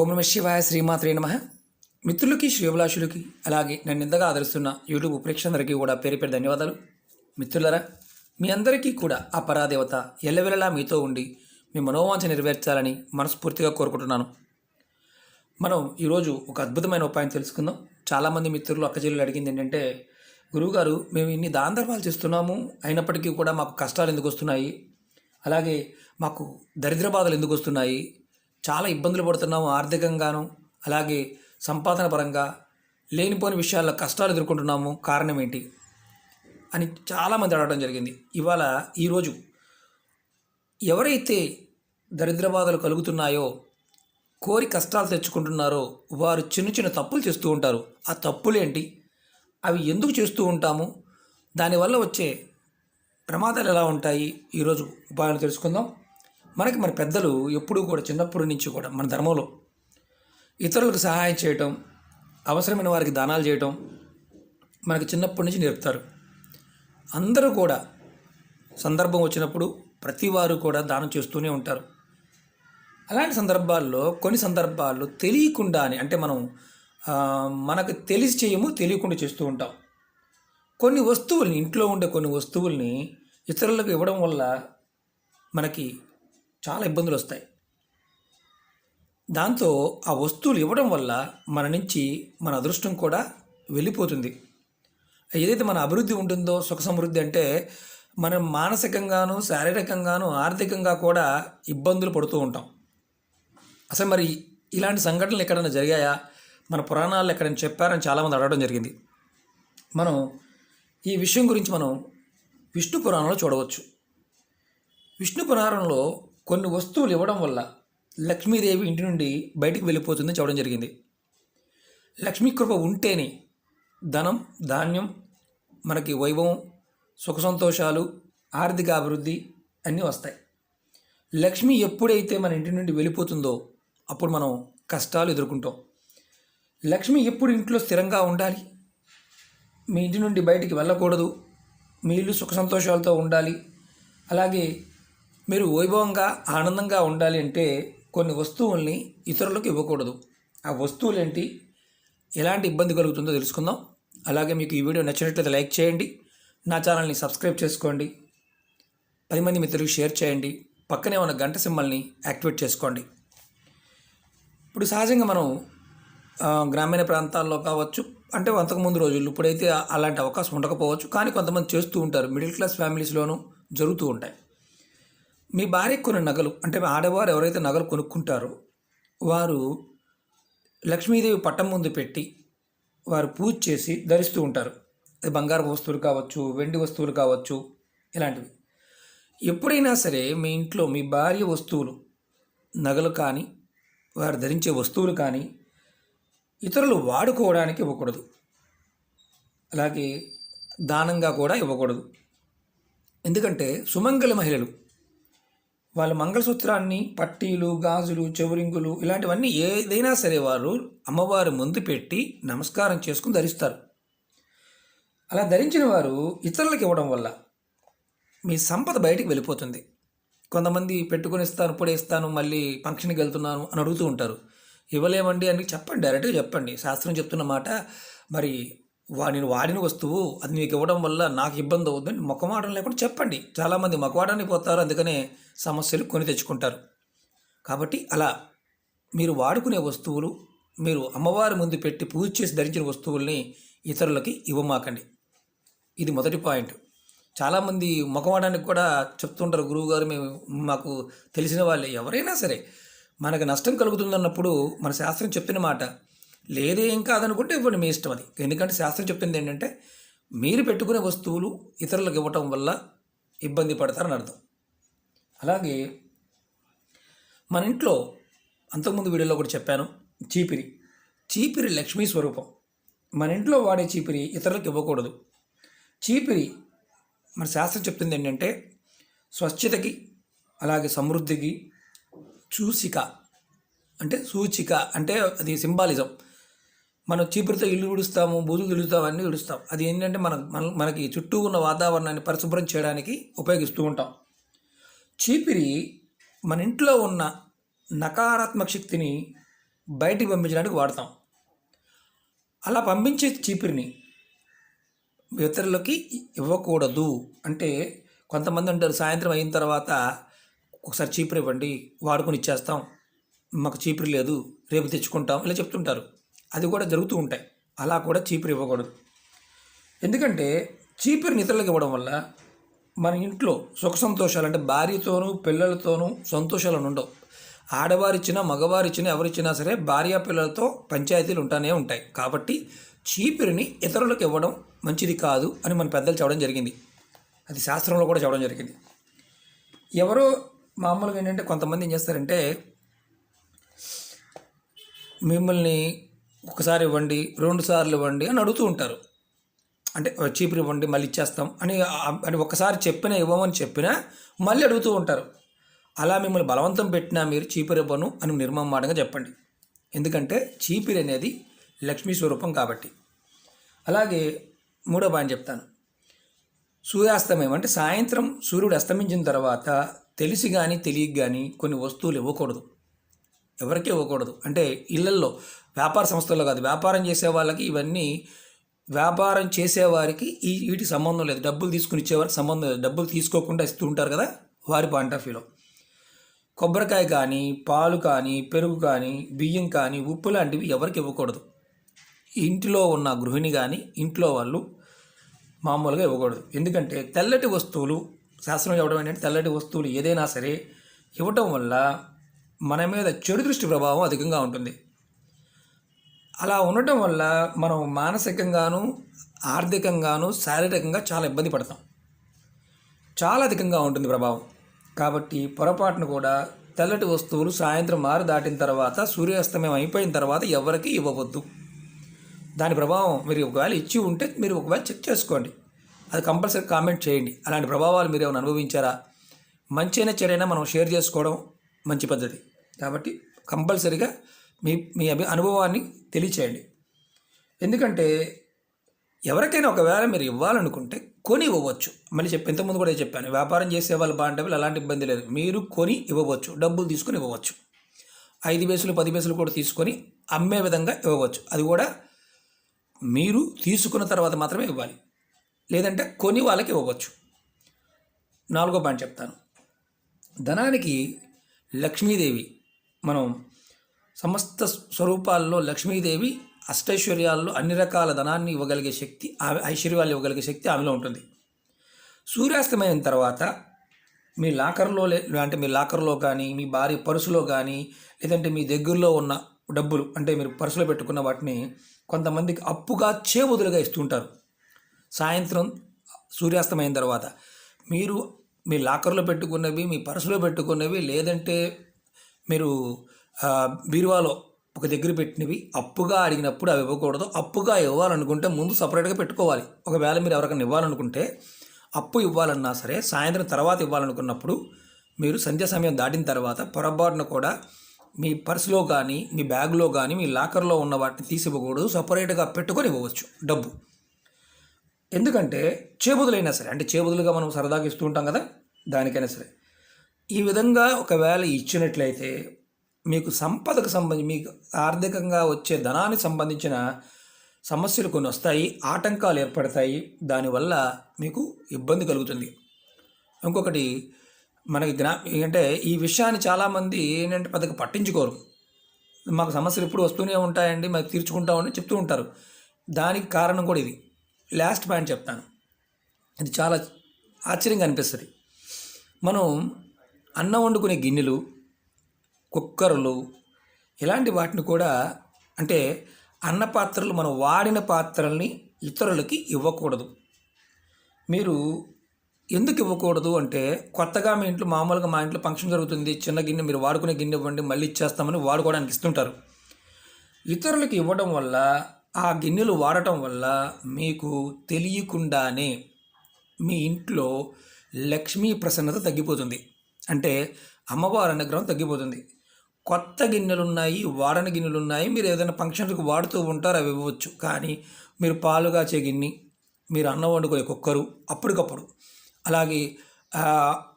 ఓం నమ శివాయ శ్రీమాత్రే నమ. మిత్రులకి శ్రేయోభిలాషులకి అలాగే నన్ను ఇంతగా ఆదరిస్తున్న యూట్యూబ్ ప్రేక్షకులందరికీ కూడా పేరు పేరు ధన్యవాదాలు. మిత్రులరా, మీ అందరికీ కూడా ఆ పరాదేవత ఎల్లవెల్లలా మీతో ఉండి మీ మనోవాంఛ నెరవేర్చాలని మనస్ఫూర్తిగా కోరుకుంటున్నాను. మనం ఈరోజు ఒక అద్భుతమైన ఉపాయం తెలుసుకుందాం. చాలామంది మిత్రులు అక్కచెల్లెలు అడిగింది ఏంటంటే, గురువుగారు మేము ఇన్ని దాన ధర్మాలు చేస్తున్నాము, అయినప్పటికీ కూడా మాకు కష్టాలు ఎందుకు వస్తున్నాయి, అలాగే మాకు దరిద్ర బాధలు ఎందుకు వస్తున్నాయి, చాలా ఇబ్బందులు పడుతున్నాము ఆర్థికంగాను, అలాగే సంపాదన పరంగా లేనిపోని విషయాల్లో కష్టాలు ఎదుర్కొంటున్నాము, కారణం ఏంటి అని చాలామంది అడగడం జరిగింది. ఈరోజు ఎవరైతే దరిద్ర బాధలు కలుగుతున్నాయో, కోరి కష్టాలు తెచ్చుకుంటున్నారో వారు చిన్న చిన్న తప్పులు చేస్తూ ఉంటారు. ఆ తప్పులేంటి, అవి ఎందుకు చేస్తూ ఉంటాము, దానివల్ల వచ్చే ప్రమాదాలు ఎలా ఉంటాయి, ఈరోజు ఉపాయాలు తెలుసుకుందాం. మన పెద్దలు ఎప్పుడూ కూడా చిన్నప్పటి నుంచి కూడా మన ధర్మంలో ఇతరులకు సహాయం చేయటం, అవసరమైన వారికి దానాలు చేయటం మనకి చిన్నప్పటి నుంచి నేర్పుతారు. అందరూ కూడా సందర్భం వచ్చినప్పుడు ప్రతి వారు కూడా దానం చేస్తూనే ఉంటారు. అలాంటి సందర్భాల్లో కొన్ని సందర్భాల్లో తెలియకుండానే, అంటే మనకు తెలిసి చేయము, తెలియకుండా చేస్తూ ఉంటాం. కొన్ని వస్తువుల్ని, ఇంట్లో ఉండే కొన్ని వస్తువుల్ని ఇతరులకు ఇవ్వడం వల్ల మనకి చాలా ఇబ్బందులు వస్తాయి. దాంతో ఆ వస్తువులు ఇవ్వడం వల్ల మన నుంచి మన అదృష్టం కూడా వెళ్ళిపోతుంది. ఏదైతే మన అభివృద్ధి ఉంటుందో, సుఖ సమృద్ధి, అంటే మనం మానసికంగాను, శారీరకంగాను, ఆర్థికంగా కూడా ఇబ్బందులు పడుతూ ఉంటాం. అసలు మరి ఇలాంటి సంఘటనలు ఎక్కడైనా జరిగాయా, మన పురాణాల్లో ఎక్కడైనా చెప్పారని చాలామంది అడగడం జరిగింది. మనం ఈ విషయం గురించి మనం విష్ణు పురాణంలో చూడవచ్చు. విష్ణు పురాణంలో కొన్ని వస్తువులు ఇవ్వడం వల్ల లక్ష్మీదేవి ఇంటి నుండి బయటికి వెళ్ళిపోతుందని చెప్పడం జరిగింది. లక్ష్మీ కృప ఉంటేనే ధనం, ధాన్యం, మనకి వైభవం, సుఖ సంతోషాలు, ఆర్థిక అభివృద్ధి అన్నీ వస్తాయి. లక్ష్మి ఎప్పుడైతే మన ఇంటి నుండి వెళ్ళిపోతుందో అప్పుడు మనం కష్టాలు ఎదుర్కొంటాం. లక్ష్మి ఎప్పుడు ఇంట్లో స్థిరంగా ఉండాలి, మీ ఇంటి నుండి బయటికి వెళ్ళకూడదు, మీ ఇల్లు సుఖ సంతోషాలతో ఉండాలి, అలాగే మీరు వైభవంగా ఆనందంగా ఉండాలి అంటే కొన్ని వస్తువుల్ని ఇతరులకు ఇవ్వకూడదు. ఆ వస్తువులు ఏంటి, ఎలాంటి ఇబ్బంది కలుగుతుందో తెలుసుకుందాం. అలాగే మీకు ఈ వీడియో నచ్చినట్లయితే లైక్ చేయండి, నా ఛానల్ని సబ్స్క్రైబ్ చేసుకోండి, 10 మంది మిత్రులకు షేర్ చేయండి, పక్కనే ఉన్న గంట సింబల్ని యాక్టివేట్ చేసుకోండి. ఇప్పుడు సహజంగా మనం గ్రామీణ ప్రాంతాల్లో కావచ్చు, అంటే అంతకుముందు రోజుల్లో, ఇప్పుడైతే అలాంటి అవకాశం ఉండకపోవచ్చు, కానీ కొంతమంది చేస్తూ ఉంటారు. మిడిల్ క్లాస్ ఫ్యామిలీస్లోనూ జరుగుతూ ఉంటాయి. మీ భార్య కొన్ని నగలు, అంటే ఆడవారు ఎవరైతే నగలు కొనుక్కుంటారో వారు లక్ష్మీదేవి పట్టం ముందు పెట్టి వారు పూజ చేసి ధరిస్తూ ఉంటారు. అది బంగారు వస్తువులు కావచ్చు, వెండి వస్తువులు కావచ్చు, ఇలాంటివి. ఎప్పుడైనా సరే మీ ఇంట్లో మీ భార్య వస్తువులు, నగలు కానీ, వారు ధరించే వస్తువులు కానీ ఇతరులు వాడుకోవడానికి ఇవ్వకూడదు. అలాగే దానంగా కూడా ఇవ్వకూడదు. ఎందుకంటే సుమంగళ మహిళలు వాళ్ళ మంగళసూత్రాన్ని, పట్టీలు, గాజులు, చెవురింగులు, ఇలాంటివన్నీ ఏదైనా సరే వారు అమ్మవారి ముందు పెట్టి నమస్కారం చేసుకుని ధరిస్తారు. అలా ధరించిన వారు ఇతరులకు ఇవ్వడం వల్ల మీ సంపద బయటికి వెళ్ళిపోతుంది. కొంతమంది పెట్టుకుని ఇస్తాను, ఇప్పుడే ఇస్తాను, మళ్ళీ ఫంక్షన్కి వెళ్తున్నాను అని అడుగుతూ ఉంటారు. ఇవ్వలేమండి అని చెప్పండి, డైరెక్ట్గా చెప్పండి. శాస్త్రం చెప్తున్న మాట, మరి నేను వాడిన వస్తువు అది నీకు ఇవ్వడం వల్ల నాకు ఇబ్బంది అవుతుందని మొక్కమాటం లేకుండా చెప్పండి. చాలామంది మొక్కమాటానికి పోతారు, అందుకనే సమస్యలు కొని తెచ్చుకుంటారు. కాబట్టి అలా మీరు వాడుకునే వస్తువులు, మీరు అమ్మవారి ముందు పెట్టి పూజ చేసి ధరించిన వస్తువుల్ని ఇతరులకి ఇవ్వమాకండి. ఇది మొదటి పాయింట్. చాలామంది మొక్కమాటానికి కూడా చెప్తుంటారు, గురువుగారు మాకు తెలిసిన వాళ్ళే ఎవరైనా సరే మనకు నష్టం కలుగుతుందన్నప్పుడు మన శాస్త్రం చెప్పిన మాట, లేదేం కాదనుకుంటే ఇవ్వండి, మీ ఇష్టం అది. ఎందుకంటే శాస్త్రం చెప్పింది ఏంటంటే మీరు పెట్టుకునే వస్తువులు ఇతరులకు ఇవ్వటం వల్ల ఇబ్బంది పడతారని అర్థం. అలాగే మన ఇంట్లో అంతకుముందు వీడియోలో కూడా చెప్పాను, చీపిరి లక్ష్మీ స్వరూపం. మన ఇంట్లో వాడే చీపిరి ఇతరులకు ఇవ్వకూడదు. చీపిరి మన శాస్త్రం చెప్తుంది ఏంటంటే స్వచ్ఛతకి, అలాగే సమృద్ధికి సూచిక, అంటే అది సింబాలిజం. మనం చీపురితో ఇల్లు ఉడుస్తాము, బూజులు తుడుస్తాము, అన్నీ ఉడుస్తాం. అది ఏంటంటే మనకి చుట్టూ ఉన్న వాతావరణాన్ని పరిశుభ్రం చేయడానికి ఉపయోగిస్తూ ఉంటాం. చీపిరి మన ఇంట్లో ఉన్న నకారాత్మక శక్తిని బయటికి పంపించడానికి వాడతాం. అలా పంపించే చీపిరిని ఇతరులకి ఇవ్వకూడదు. అంటే కొంతమంది అంటారు, సాయంత్రం అయిన తర్వాత ఒకసారి చీపురు ఇవ్వండి, వాడుకొని ఇచ్చేస్తాం, మాకు చీపురు లేదు, రేపు తెచ్చుకుంటాం, ఇలా చెప్తుంటారు. అది కూడా జరుగుతూ ఉంటాయి. అలా కూడా చీపురు ఇవ్వకూడదు. ఎందుకంటే చీపురుని ఇతరులకు ఇవ్వడం వల్ల మన ఇంట్లో సుఖ సంతోషాలు, అంటే భార్యతోనూ పిల్లలతోనూ సంతోషాలను ఉండవు. ఆడవారిచ్చినా మగవారిచ్చినా ఎవరిచ్చినా సరే భార్య పిల్లలతో పంచాయతీలు ఉంటానే ఉంటాయి. కాబట్టి చీపురిని ఇతరులకు ఇవ్వడం మంచిది కాదు అని మన పెద్దలు చెప్పడం జరిగింది. అది శాస్త్రంలో కూడా చెప్పడం జరిగింది. ఎవరో మామూలుగా ఏంటంటే కొంతమంది ఏం చేస్తారంటే, మిమ్మల్ని ఒకసారి ఇవ్వండి, 2 సార్లు ఇవ్వండి అని అడుగుతూ ఉంటారు. అంటే చీపురు ఇవ్వండి మళ్ళీ ఇచ్చేస్తాం అని ఒకసారి చెప్పినా, ఇవ్వమని చెప్పినా మళ్ళీ అడుగుతూ ఉంటారు. అలా మిమ్మల్ని బలవంతం పెట్టినా మీరు చీపురు ఇవ్వను అని నిర్మమాటంగా చెప్పండి. ఎందుకంటే చీపురు అనేది లక్ష్మీ స్వరూపం కాబట్టి. అలాగే మూడో పాయింట్ చెప్తాను. సూర్యాస్తమయం అంటే సాయంత్రం సూర్యుడు అస్తమించిన తర్వాత తెలిసి కానీ తెలియక కానీ కొన్ని వస్తువులు ఇవ్వకూడదు, ఎవరికీ ఇవ్వకూడదు. అంటే ఇళ్లల్లో, వ్యాపార సంస్థల్లో కాదు, వ్యాపారం చేసే వాళ్ళకి ఇవన్నీ, వ్యాపారం చేసేవారికి వీటి సంబంధం లేదు, డబ్బులు తీసుకుని ఇచ్చేవారికి సంబంధం లేదు, డబ్బులు తీసుకోకుండా ఇస్తూ ఉంటారు కదా, వారి పాయింట్ ఆఫ్ వ్యూలో కొబ్బరికాయ కానీ, పాలు కానీ, పెరుగు కానీ, బియ్యం కానీ, ఉప్పు లాంటివి ఎవరికి ఇవ్వకూడదు. ఇంటిలో ఉన్న గృహిణి కానీ ఇంట్లో వాళ్ళు మామూలుగా ఇవ్వకూడదు. ఎందుకంటే తెల్లటి వస్తువులు, శాస్త్రం చెప్పడం ఏంటంటే తెల్లటి వస్తువులు ఏదైనా సరే ఇవ్వటం వల్ల మన మీద చెడు దృష్టి ప్రభావం అధికంగా ఉంటుంది. అలా ఉండటం వల్ల మనం మానసికంగాను, ఆర్థికంగాను, శారీరకంగా చాలా ఇబ్బంది పడతాం. చాలా అధికంగా ఉంటుంది ప్రభావం. కాబట్టి పొరపాటును కూడా తెల్లటి వస్తువులు సాయంత్రం 6 దాటిన తర్వాత, సూర్యాస్తమయం అయిపోయిన తర్వాత ఎవరికి ఇవ్వవద్దు. దాని ప్రభావం మీరు ఒకవేళ ఇచ్చి ఉంటే మీరు ఒకవేళ చెక్ చేసుకోండి, అది కంపల్సరీ కామెంట్ చేయండి. అలాంటి ప్రభావాలు మీరు ఏమైనా అనుభవించారా? మంచైనా చెడైనా మనం షేర్ చేసుకోవడం మంచి పద్ధతి. కాబట్టి కంపల్సరీగా మీ అనుభవాన్ని తెలియచేయండి. ఎందుకంటే ఎవరికైనా ఒకవేళ మీరు ఇవ్వాలనుకుంటే కొని ఇవ్వవచ్చు. మళ్ళీ ఇంతకుముందు కూడా చెప్పాను, వ్యాపారం చేసే వాళ్ళు బాగుంటే అలాంటి ఇబ్బంది లేదు, మీరు కొని ఇవ్వవచ్చు, డబ్బులు తీసుకొని ఇవ్వవచ్చు. 5 పైసలు 10 పైసలు కూడా తీసుకొని అమ్మే విధంగా ఇవ్వవచ్చు. అది కూడా మీరు తీసుకున్న తర్వాత మాత్రమే ఇవ్వాలి, లేదంటే కొని వాళ్ళకి ఇవ్వవచ్చు. 4వ పాయింట్ చెప్తాను. ధనానికి లక్ష్మీదేవి, మనం సమస్త స్వరూపాల్లో లక్ష్మీదేవి అష్టైశ్వర్యాల్లో అన్ని రకాల ధనాన్ని ఇవ్వగలిగే శక్తి, ఐశ్వర్యాలు ఇవ్వగలిగే శక్తి ఆమెలో ఉంటుంది. సూర్యాస్తమయం తర్వాత మీ లాకర్లో అంటే మీ లాకర్లో కానీ, మీ భార్య పర్సులో కానీ, లేదంటే మీ దగ్గరలో ఉన్న డబ్బులు, అంటే మీరు పర్సులో పెట్టుకున్న వాటిని కొంతమందికి అప్పుగా చేబదులుగా ఇస్తుంటారు. సాయంత్రం సూర్యాస్తమయం తర్వాత మీరు మీ లాకర్లో పెట్టుకున్నవి, మీ పర్సులో పెట్టుకున్నవి, లేదంటే మీరు బీరువాలో ఒక దగ్గర పెట్టినవి అప్పుగా అడిగినప్పుడు అవి ఇవ్వకూడదు. అప్పుగా ఇవ్వాలనుకుంటే ముందు సపరేట్గా పెట్టుకోవాలి. ఒకవేళ మీరు ఎవరికైనా ఇవ్వాలనుకుంటే, అప్పు ఇవ్వాలన్నా సరే సాయంత్రం తర్వాత ఇవ్వాలనుకున్నప్పుడు మీరు సంధ్యా సమయం దాటిన తర్వాత పొరపాటున కూడా మీ పర్సులో కానీ, మీ బ్యాగ్లో కానీ, మీ లాకర్లో ఉన్న వాటిని తీసి ఇవ్వకూడదు. సపరేట్గా పెట్టుకొని ఇవ్వవచ్చు డబ్బు. ఎందుకంటే చేబుదులైనా సరే, అంటే చేబుదులుగా మనం సరదాగా ఇస్తూ ఉంటాం కదా, దానికైనా సరే ఈ విధంగా ఒకవేళ ఇచ్చినట్లయితే మీకు సంపదకు సంబంధించి, మీకు ఆర్థికంగా వచ్చే ధనానికి సంబంధించిన సమస్యలు కొన్ని వస్తాయి, ఆటంకాలు ఏర్పడతాయి, దానివల్ల మీకు ఇబ్బంది కలుగుతుంది. ఇంకొకటి మనకి అంటే ఈ విషయాన్ని చాలామంది ఏంటంటే పెద్దగా పట్టించుకోరు. మాకు సమస్యలు ఎప్పుడు వస్తూనే ఉంటాయండి, మాకు తీర్చుకుంటామని చెప్తూ ఉంటారు. దానికి కారణం కూడా ఇది. లాస్ట్ పాయింట్ చెప్తాను, ఇది చాలా ఆశ్చర్యంగా అనిపిస్తుంది. మనం అన్నం వండుకునే గిన్నెలు, కుక్కర్లు, ఇలాంటి వాటిని కూడా, అంటే అన్న పాత్రలు, మనం వాడిన పాత్రల్ని ఇతరులకి ఇవ్వకూడదు. మీరు ఎందుకు ఇవ్వకూడదు అంటే, కొత్తగా మీ ఇంట్లో మామూలుగా మా ఇంట్లో ఫంక్షన్ జరుగుతుంది, చిన్న గిన్నె, మీరు వాడుకునే గిన్నె ఇవ్వండి మళ్ళీ ఇచ్చేస్తామని వాడుకోవడానికి ఇస్తుంటారు. ఇతరులకి ఇవ్వడం వల్ల, ఆ గిన్నెలు వాడటం వల్ల మీకు తెలియకుండానే మీ ఇంట్లో లక్ష్మీ ప్రసన్నత తగ్గిపోతుంది. అంటే అమ్మవారి అనుగ్రహం తగ్గిపోతుంది. కొత్త గిన్నెలు ఉన్నాయి, వాడని గిన్నెలు ఉన్నాయి, మీరు ఏదైనా ఫంక్షన్లకు వాడుతూ ఉంటారు, అవి ఇవ్వచ్చు. కానీ మీరు పాలు కాచే గిన్నె, మీరు అన్నం వండుకునే కుక్కరు, అప్పటికప్పుడు, అలాగే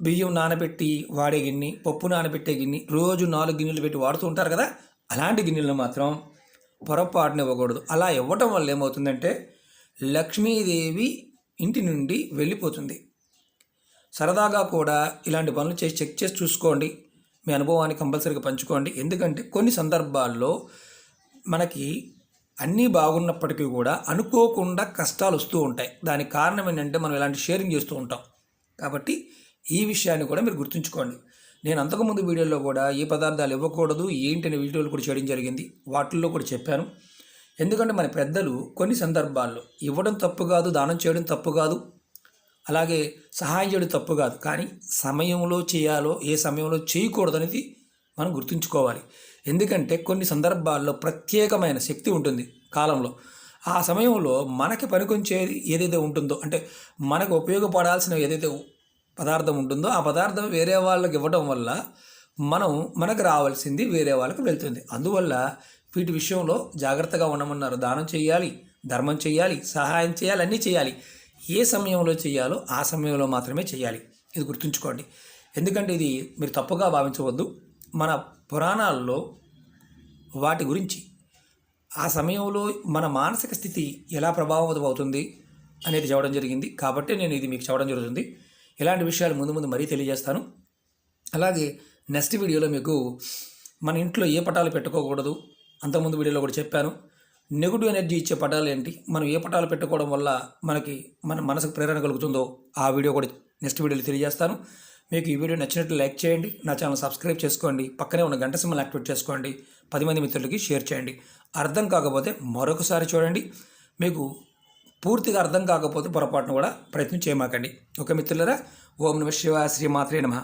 బియ్యం నానబెట్టి వాడే గిన్నె, పప్పు నానబెట్టే గిన్నె, రోజు 4 గిన్నెలు పెట్టి వాడుతూ ఉంటారు కదా, అలాంటి గిన్నెలను మాత్రం పొరపాటున ఇవ్వకూడదు. అలా ఇవ్వటం వల్ల ఏమవుతుందంటే లక్ష్మీదేవి ఇంటి నుండి వెళ్ళిపోతుంది. సరదాగా కూడా ఇలాంటి పనులు చేసి చెక్ చేసి చూసుకోండి. మీ అనుభవాన్ని కంపల్సరీగా పంచుకోండి. ఎందుకంటే కొన్ని సందర్భాల్లో మనకి అన్నీ బాగున్నప్పటికీ కూడా అనుకోకుండా కష్టాలు వస్తూ ఉంటాయి. దానికి కారణం ఏంటంటే మనం ఇలాంటి షేరింగ్ చేస్తూ ఉంటాం. కాబట్టి ఈ విషయాన్ని కూడా మీరు గుర్తుంచుకోండి. నేను అంతకుముందు వీడియోలో కూడా ఏ పదార్థాలు ఇవ్వకూడదు ఏంటి అనే వీడియోలు కూడా చేయడం జరిగింది. వాటిల్లో కూడా చెప్పాను. ఎందుకంటే మన పెద్దలు కొన్ని సందర్భాల్లో ఇవ్వడం తప్పు కాదు, దానం చేయడం తప్పు కాదు, అలాగే సహాయం చేయడం తప్పు కాదు, కానీ సమయంలో చేయాలో ఏ సమయంలో చేయకూడదు అనేది మనం గుర్తుంచుకోవాలి. ఎందుకంటే కొన్ని సందర్భాల్లో ప్రత్యేకమైన శక్తి ఉంటుంది కాలంలో. ఆ సమయంలో మనకి పనికొంచేది ఏదైతే ఉంటుందో, అంటే మనకు ఉపయోగపడాల్సిన ఏదైతే పదార్థం ఉంటుందో ఆ పదార్థం వేరే వాళ్ళకి ఇవ్వడం వల్ల మనకు రావాల్సింది వేరే వాళ్ళకి వెళ్తుంది. అందువల్ల వీటి విషయంలో జాగ్రత్తగా ఉండమన్నారు. దానం చేయాలి, ధర్మం చేయాలి, సహాయం చేయాలి, అన్నీ చేయాలి. ఏ సమయంలో చేయాలో ఆ సమయంలో మాత్రమే చేయాలి. ఇది గుర్తుంచుకోండి. ఎందుకంటే ఇది మీరు తప్పుగా భావించవద్దు. మన పురాణాల్లో వాటి గురించి ఆ సమయంలో మన మానసిక స్థితి ఎలా ప్రభావితం అవుతుంది అనేది చెప్పడం జరిగింది. కాబట్టి నేను ఇది మీకు చెప్పడం జరుగుతుంది. ఇలాంటి విషయాలు ముందు ముందు మరీ తెలియజేస్తాను. అలాగే నెక్స్ట్ వీడియోలో మీకు మన ఇంట్లో ఏ పటాలు పెట్టుకోకూడదు, అంతకుముందు వీడియోలో కూడా చెప్పాను. నెగిటివ్ ఎనర్జీ ఇచ్చే పటాలు ఏంటి, మనం ఏ పటాలు పెట్టుకోవడం వల్ల మన మనసుకు ప్రేరణ కలుగుతుందో ఆ వీడియో కూడా నెక్స్ట్ వీడియోలో తెలియజేస్తాను. మీకు ఈ వీడియో నచ్చినట్లు లైక్ చేయండి, నా ఛానల్ సబ్స్క్రైబ్ చేసుకోండి, పక్కనే ఉన్న గంట సింబల్ యాక్టివేట్ చేసుకోండి, 10 మంది మిత్రులకి షేర్ చేయండి. అర్థం కాకపోతే మరొకసారి చూడండి. మీకు పూర్తిగా అర్థం కాకపోతే పొరపాటును కూడా ప్రయత్నం చేయమాకండి. ఓకే మిత్రులారా, ఓం నమః శివాయ, శ్రీమాత్రే నమః.